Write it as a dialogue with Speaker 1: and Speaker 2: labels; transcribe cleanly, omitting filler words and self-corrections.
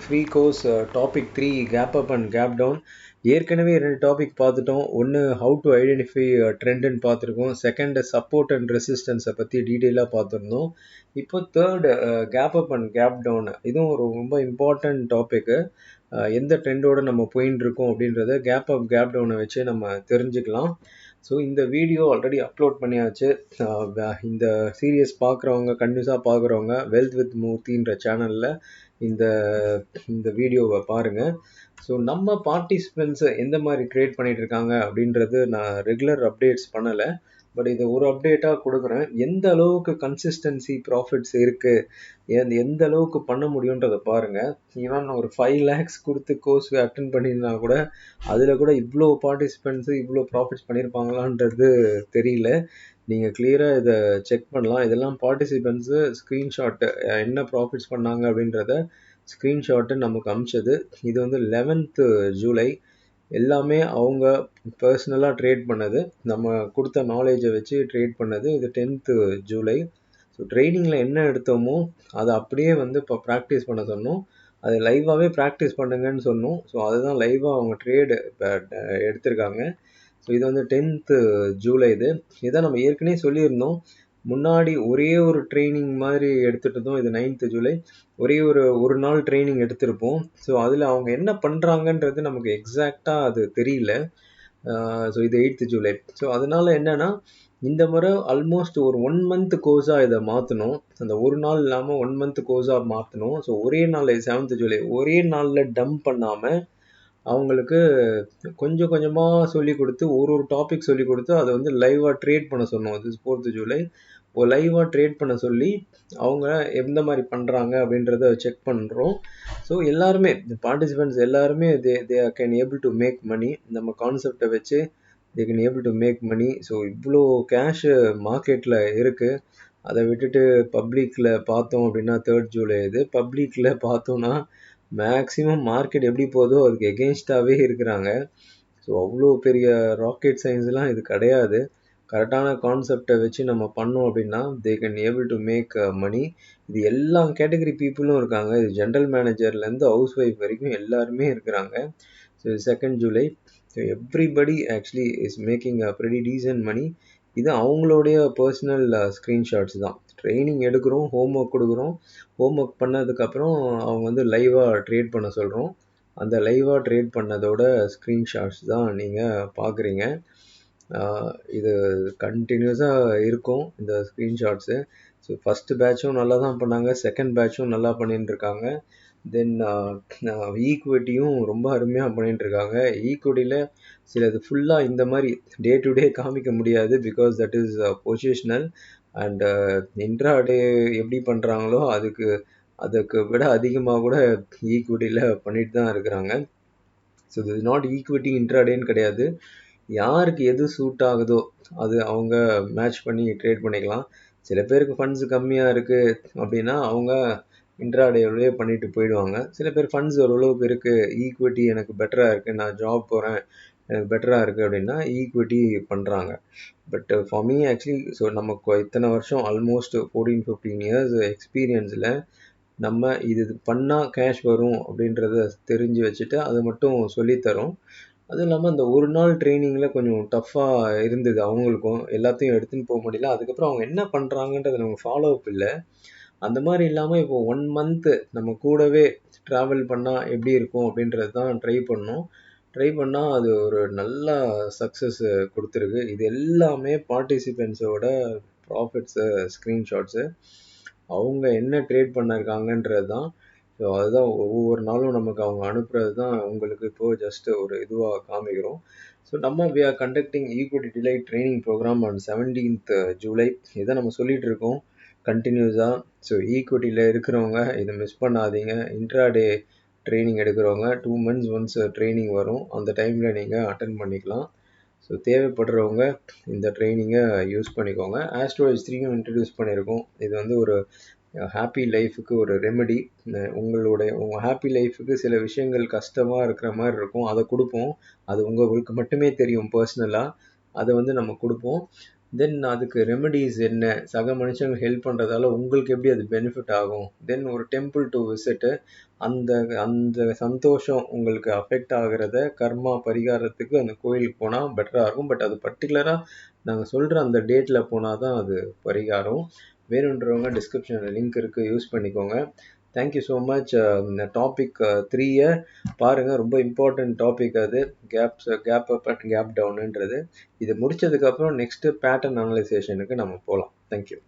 Speaker 1: Free course topic 3 gap up and gap down. ஏற்கனவே 2 topic பார்த்துட்டோம். ஒன்று ஹவு டு ஐடென்டிஃபை ட்ரெண்டுன்னு பார்த்துருக்கோம். செகண்ட் சப்போர்ட் அண்ட் ரெசிஸ்டன்ஸை பற்றி டீட்டெயிலாக பார்த்துருந்தோம். இப்போ third gap up and gap down, இதுவும் ஒரு ரொம்ப இம்பார்ட்டன்ட் டாப்பிக்கு. எந்த ட்ரெண்டோட நம்ம போயின்னு இருக்கோம் அப்படின்றத கேப் அப் கேப் டவுனை வச்சு நம்ம தெரிஞ்சுக்கலாம். ஸோ இந்த வீடியோ ஆல்ரெடி அப்லோட் பண்ணியாச்சு. இந்த சீரியஸ் பார்க்குறவங்க, கண்டினியூஸாக பார்க்குறவங்க வெல்த் வித் மூர்த்தின்ற சேனலில் இந்த இந்த வீடியோவை பாருங்கள். ஸோ நம்ம பார்ட்டிசிபெண்ட்ஸ் எந்த மாதிரி ட்ரேட் பண்ணிட்டு இருக்காங்க அப்படின்றது நான் ரெகுலர் அப்டேட்ஸ் பண்ணலை. பட் இதை ஒரு அப்டேட்டாக கொடுக்குறேன். எந்த அளவுக்கு கன்சிஸ்டன்சி ப்ராஃபிட்ஸ் இருக்குது, எந்த அளவுக்கு பண்ண முடியுன்றதை பாருங்கள். ஈவன் ஒரு 5 lakhs கொடுத்து கோர்ஸ் அட்டன் பண்ணியிருந்தா கூட அதில் கூட இவ்வளோ பார்ட்டிசிபெண்ட்ஸு இவ்வளோ ப்ராஃபிட்ஸ் பண்ணியிருப்பாங்களான்றது தெரியல. நீங்கள் கிளியராக இதை செக் பண்ணலாம். இதெல்லாம் பார்ட்டிசிபெண்ட்ஸு ஸ்க்ரீன்ஷாட்டு என்ன ப்ராஃபிட்ஸ் பண்ணாங்க அப்படின்றத ஸ்க்ரீன்ஷாட்டு நமக்கு அமிச்சது. இது வந்து 11th ஜூலை. எல்லாமே அவங்க பர்சனலாக ட்ரேட் பண்ணது, நம்ம கொடுத்த நாலேஜை வச்சு ட்ரேட் பண்ணது. இது 10th ஜூலை. ஸோ ட்ரேடிங்கில் என்ன எடுத்தோமோ அதை அப்படியே வந்து இப்போ ப்ராக்டிஸ் பண்ண சொன்னோம். அது லைவாகவே ப்ராக்டிஸ் பண்ணுங்கன்னு சொன்னோம். ஸோ அதுதான் லைவாக அவங்க ட்ரேடு எடுத்திருக்காங்க. ஸோ இது வந்து 10th ஜூலை. இதை நம்ம ஏற்கனவே சொல்லியிருந்தோம். முன்னாடி ஒரே ஒரு ட்ரைனிங் மாதிரி எடுத்துகிட்டு இருந்தோம். இது 9th ஜூலை. ஒரே ஒரு நாள் ட்ரைனிங் எடுத்திருப்போம். ஸோ அதில் அவங்க என்ன பண்ணுறாங்கன்றது நமக்கு எக்ஸாக்டாக அது தெரியல. ஸோ இது 8th ஜூலை. ஸோ அதனால் என்னென்னா இந்த முறை ஆல்மோஸ்ட் ஒரு 1 month கோர்ஸாக இதை மாற்றணும். அந்த ஒரு நாள் இல்லாமல் 1 month கோர்ஸாக மாற்றணும். ஸோ ஒரே நாள் 7th ஜூலை ஒரே நாளில் டம்ப் பண்ணாமல் அவங்களுக்கு கொஞ்சம் கொஞ்சமாக சொல்லி கொடுத்து ஒரு டாபிக் சொல்லி கொடுத்து அதை வந்து லைவாக ட்ரேட் பண்ண சொன்னோம். இது 4th ஜூலை. லைவாக ட்ரேட் பண்ண சொல்லி அவங்க எந்த மாதிரி பண்ணுறாங்க அப்படின்றத செக் பண்ணுறோம். ஸோ எல்லாருமே பார்ட்டிசிபெண்ட்ஸ் எல்லாருமே they can able to make money. நம்ம கான்செப்டை வச்சு they can able to make money. So இவ்வளோ கேஷு மார்க்கெட்டில் இருக்குது. அதை விட்டுட்டு பப்ளிக்கில் பார்த்தோம் அப்படின்னா 3rd ஜூலை இது பப்ளிக்கில் பார்த்தோன்னா மேக்ஸிமம் மார்க்கெட் எப்படி போதோ அதுக்கு எகெயின்ஸ்டாகவே இருக்கிறாங்க. ஸோ அவ்வளோ பெரிய ராக்கெட் சயின்ஸ்லாம் இது கிடையாது. கரெக்டான கான்செப்டை வச்சு நம்ம பண்ணோம் அப்படின்னா they can able to make money. இது எல்லா கேட்டகரி பீப்புளும் இருக்காங்க. இது ஜென்ரல் மேனேஜர்லேருந்து ஹவுஸ் ஒய்ஃப் வரைக்கும் எல்லாருமே இருக்கிறாங்க. So 2nd July. So everybody actually is making a pretty decent money. இது அவங்களுடைய பர்சனல் ஸ்க்ரீன்ஷாட்ஸ் தான். ட்ரைனிங் எடுக்கிறோம், ஹோம் ஒர்க் கொடுக்குறோம். ஹோம் ஒர்க் பண்ணதுக்கப்புறம் அவங்க வந்து லைவாக ட்ரேட் பண்ண சொல்கிறோம். அந்த லைவாக ட்ரேட் பண்ணதோட ஸ்க்ரீன்ஷாட்ஸ் தான் நீங்கள் பார்க்குறீங்க. இது கண்டினியூஸாக இருக்கும் இந்த ஸ்க்ரீன்ஷாட்ஸு. ஸோ ஃபஸ்ட்டு பேட்சும் நல்லா தான் பண்ணாங்க, செகண்ட் பேட்சும் நல்லா பண்ணிட்டு இருக்காங்க. தென் ஈக்குவிட்டியும் ரொம்ப அருமையாக பண்ணிட்டு இருக்காங்க. ஈக்குவிட்டியில் சிலது ஃபுல்லாக இந்த மாதிரி டே டு டே காமிக்க முடியாது, because that is positional. And intraday எப்படி பண்ணுறாங்களோ அதுக்கு விட அதிகமாக கூட ஈக்குவிட்டியில் பண்ணிட்டு தான் இருக்கிறாங்க. ஸோ இது நாட் ஈக்குவிட்டி இன்ட்ராடேன்னு கிடையாது. யாருக்கு எது சூட் ஆகுதோ அது அவங்க மேட்ச் பண்ணி ட்ரேட் பண்ணிக்கலாம். சில பேருக்கு ஃபண்ட்ஸ் கம்மியாக இருக்குது அப்படின்னா அவங்க இன்ட்ராடேவிலே பண்ணிட்டு போயிடுவாங்க. சில பேர் ஃபண்ட்ஸ் ஓரளவுக்கு இருக்குது, ஈக்குவிட்டி எனக்கு பெட்டராக இருக்குது, நான் ஜாப் போகிறேன், எனக்கு பெட்டராக இருக்குது அப்படின்னா ஈக்குவிட்டி பண்ணுறாங்க. But for me actually, so நமக்கு இத்தனை வருஷம் ஆல்மோஸ்ட் 14-15 years எக்ஸ்பீரியன்ஸில் நம்ம இது பண்ணால் கேஷ் வரும் அப்படின்றத தெரிஞ்சு வச்சுட்டு அதை மட்டும் சொல்லித்தரோம். அதுவும் இல்லாமல் அந்த ஒரு நாள் ட்ரைனிங்கில் கொஞ்சம் டஃப்பாக இருந்தது அவங்களுக்கும். எல்லாத்தையும் எடுத்துன்னு போக முடியல. அதுக்கப்புறம் அவங்க என்ன பண்ணுறாங்கன்றது நமக்கு ஃபாலோ அப் இல்லை. அந்த மாதிரி இல்லாமல் இப்போ 1 month நம்ம கூடவே ட்ராவல் பண்ணால் எப்படி இருக்கும் அப்படின்றது தான் ட்ரை பண்ணோம். ட்ரை பண்ணால் அது ஒரு நல்ல சக்ஸஸ் கொடுத்துருக்கு. இது எல்லாமே பார்ட்டிசிபெண்ட்ஸோட ப்ராஃபிட்ஸு ஸ்க்ரீன்ஷாட்ஸு. அவங்க என்ன ட்ரேட் பண்ணிருக்காங்கன்றது தான். ஸோ அதுதான் ஒவ்வொரு நாளும் நமக்கு அவங்க அனுப்புறது தான் உங்களுக்கு இப்போது ஜஸ்ட் ஒரு இதுவாக காமிக்கிறோம். ஸோ நம்ம we are conducting equity delight training programme on 17th July. இதை நம்ம சொல்லிகிட்டு இருக்கோம் கண்டினியூஸாக. ஸோ ஈக்குவிட்டியில் இருக்கிறவங்க இதை மிஸ் பண்ணாதீங்க. இன்ட்ராடே ட்ரைனிங் எடுக்கிறவங்க 2 months ஒன்ஸ் ட்ரைனிங் வரும், அந்த டைமில் நீங்கள் அட்டன் பண்ணிக்கலாம். ஸோ தேவைப்படுறவங்க இந்த ட்ரைனிங்கை யூஸ் பண்ணிக்கோங்க. ஆஸ்ட்ரோஏஜ் 3யும் இன்ட்ரடியூஸ் பண்ணியிருக்கோம். இது வந்து ஒரு ஹாப்பி லைஃபுக்கு ஒரு ரெமெடி. உங்கள் ஹாப்பி லைஃபுக்கு சில விஷயங்கள் கஷ்டமாக இருக்கிற மாதிரி இருக்கும், அதை கொடுப்போம். அது உங்களுக்கு மட்டுமே தெரியும் பர்சனலாக. அதை வந்து நம்ம கொடுப்போம். தென் அதுக்கு ரெமெடிஸ் என்ன, சக மனுஷங்களுக்கு ஹெல்ப் பண்ணுறதால உங்களுக்கு எப்படி அது பெனிஃபிட் ஆகும், தென் ஒரு டெம்பிள் டு விசிட்டு, அந்த அந்த சந்தோஷம் உங்களுக்கு அஃபெக்ட் ஆகிறத கர்மா பரிகாரத்துக்கு அந்த கோயிலுக்கு போனால் பெட்டராக இருக்கும். பட் அது பர்டிகுலராக நாங்கள் சொல்கிற அந்த டேட்டில் போனால் தான் அது பரிகாரம். வேணுன்றவங்க டிஸ்கிரிப்ஷனில் லிங்க் இருக்குது, யூஸ் பண்ணிக்கோங்க. Thank you so much. இந்த டாபிக் 3யை பாருங்கள், ரொம்ப இம்பார்ட்டன்ட் டாபிக் அது. கேப் அப் அண்ட் கேப் டவுனுன்றது. இது முடிச்சதுக்கப்புறம் நெக்ஸ்ட்டு பேட்டர்ன் அனலைசேஷனுக்கு நம்ம போகலாம். தேங்க்யூ.